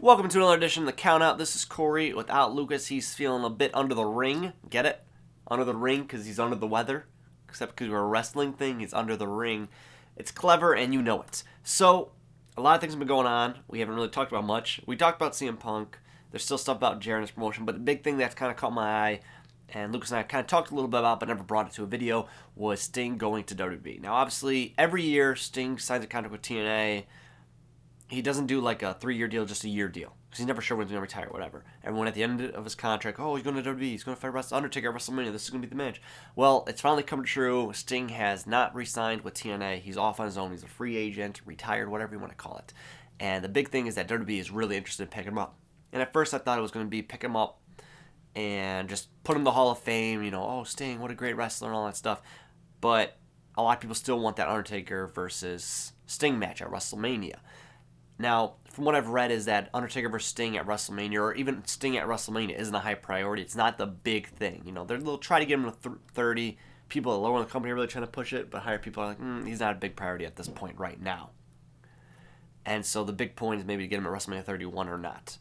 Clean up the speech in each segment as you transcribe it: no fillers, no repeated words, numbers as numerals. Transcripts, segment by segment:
Welcome to another edition of the Count Out. This is Corey. Without Lucas, he's feeling a bit under the ring. Get it? Under the ring because he's under the weather. Except because we're a wrestling thing, he's under the ring. It's clever and you know it. So, a lot of things have been going on. We haven't really talked about much. We talked about CM Punk. There's still stuff about Jarrett's promotion. But the big thing that's kind of caught my eye, and Lucas and I kind of talked a little bit about but never brought it to a video, was Sting going to WWE. Now, obviously, every year Sting signs a contract with TNA. He doesn't do like a 3-year deal, just a year deal. Because he's never sure when he's going to retire or whatever. Everyone at the end of his contract, oh, he's going to WWE. He's going to fight Undertaker at WrestleMania. This is going to be the match. Well, it's finally come true. Sting has not re-signed with TNA. He's off on his own. He's a free agent, retired, whatever you want to call it. And the big thing is that WWE is really interested in picking him up. And at first I thought it was going to be pick him up and just put him in the Hall of Fame. You know, oh, Sting, what a great wrestler and all that stuff. But a lot of people still want that Undertaker versus Sting match at WrestleMania. Now, from what I've read is that Undertaker versus Sting at WrestleMania, or even Sting at WrestleMania, isn't a high priority. It's not the big thing. You know, they'll try to get him to 30. People lower in the company are really trying to push it, but higher people are like, he's not a big priority at this point right now. And so the big point is maybe to get him at WrestleMania 31 or not.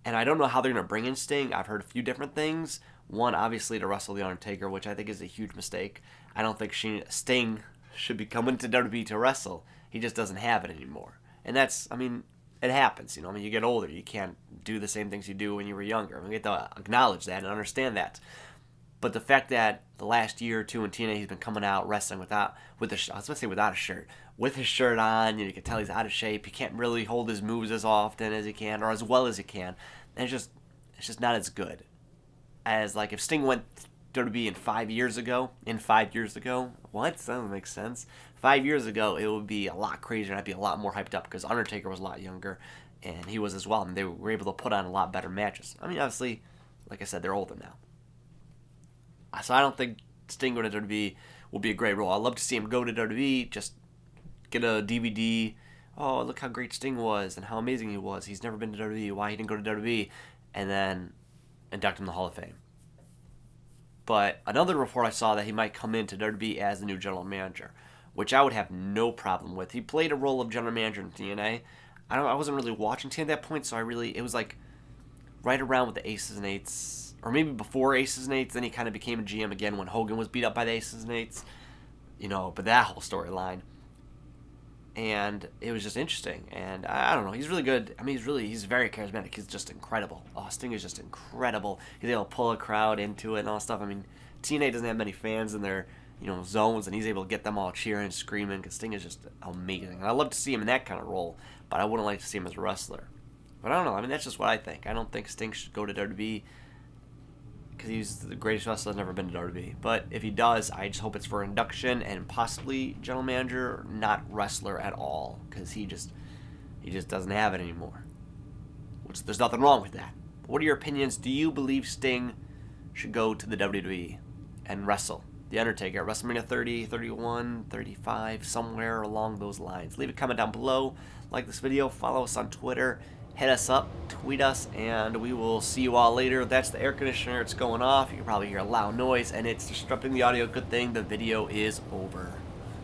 And I don't know how they're going to bring in Sting. I've heard a few different things. One, obviously, to wrestle The Undertaker, which I think is a huge mistake. I don't think Sting should be coming to WWE to wrestle. He just doesn't have it anymore. And that's, I mean, it happens, you know. I mean, you get older. You can't do the same things you do when you were younger. I mean, we have to acknowledge that and understand that. But the fact that the last year or two in TNA he's been coming out wrestling without a shirt, with his shirt on, you can tell he's out of shape. He can't really hold his moves as often as he can or as well as he can. And it's just not as good as like if Sting went to WWE 5 years ago, what? That doesn't make sense. 5 years ago, it would be a lot crazier and I'd be a lot more hyped up because Undertaker was a lot younger and he was as well. And they were able to put on a lot better matches. I mean, obviously, like I said, they're older now. So I don't think Sting going to WWE will be a great role. I'd love to see him go to WWE, just get a DVD. Oh, look how great Sting was and how amazing he was. He's never been to WWE. Why he didn't go to WWE? And then induct him in the Hall of Fame. But another report I saw that he might come into WWE as the new general manager, which I would have no problem with. He played a role of general manager in TNA. I wasn't really watching TNA at that point, so it was like right around with the Aces and Eights, or maybe before Aces and Eights. Then he kind of became a GM again when Hogan was beat up by the Aces and Eights, you know. But that whole storyline, and it was just interesting. And I don't know, he's really good. I mean, he's very charismatic. He's just incredible. Oh, Sting is just incredible. He's able to pull a crowd into it and all that stuff. I mean, TNA doesn't have many fans in their zones, and he's able to get them all cheering and screaming because Sting is just amazing. And I love to see him in that kind of role, but I wouldn't like to see him as a wrestler. But I don't know. I mean, that's just what I think. I don't think Sting should go to WWE because he's the greatest wrestler that's never been to WWE. But if he does, I just hope it's for induction and possibly general manager, not wrestler at all, because he just doesn't have it anymore. Which there's nothing wrong with that. But what are your opinions? Do you believe Sting should go to the WWE and wrestle The Undertaker at WrestleMania 30, 31, 35, somewhere along those lines? Leave a comment down below. Like this video. Follow us on Twitter. Hit us up. Tweet us. And we will see you all later. That's the air conditioner. It's going off. You can probably hear a loud noise. And it's disrupting the audio. Good thing the video is over.